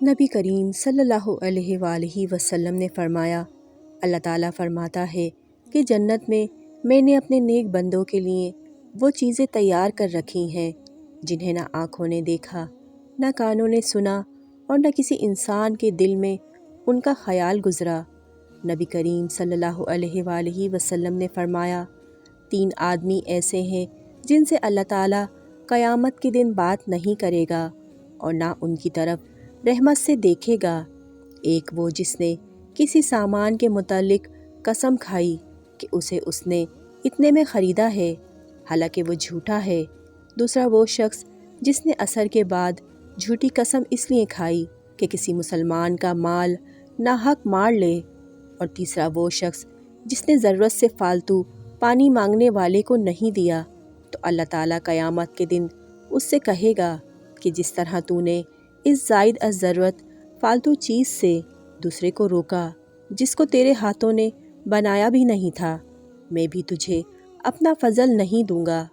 نبی کریم صلی اللہ علیہ وآلہ وسلم نے فرمایا، اللہ تعالیٰ فرماتا ہے کہ جنت میں نے اپنے نیک بندوں کے لیے وہ چیزیں تیار کر رکھی ہیں جنہیں نہ آنکھوں نے دیکھا، نہ کانوں نے سنا، اور نہ کسی انسان کے دل میں ان کا خیال گزرا۔ نبی کریم صلی اللہ علیہ وآلہ وسلم نے فرمایا، 3 آدمی ایسے ہیں جن سے اللہ تعالیٰ قیامت کے دن بات نہیں کرے گا اور نہ ان کی طرف رحمت سے دیکھے گا۔ ایک وہ جس نے کسی سامان کے متعلق قسم کھائی کہ اسے اس نے اتنے میں خریدا ہے حالانکہ وہ جھوٹا ہے۔ دوسرا وہ شخص جس نے عصر کے بعد جھوٹی قسم اس لیے کھائی کہ کسی مسلمان کا مال ناحق مار لے۔ اور تیسرا وہ شخص جس نے ضرورت سے فالتو پانی مانگنے والے کو نہیں دیا۔ تو اللہ تعالیٰ قیامت کے دن اس سے کہے گا کہ جس طرح تو نے اس زائد از ضرورت فالتو چیز سے دوسرے کو روکا جس کو تیرے ہاتھوں نے بنایا بھی نہیں تھا، میں بھی تجھے اپنا فضل نہیں دوں گا۔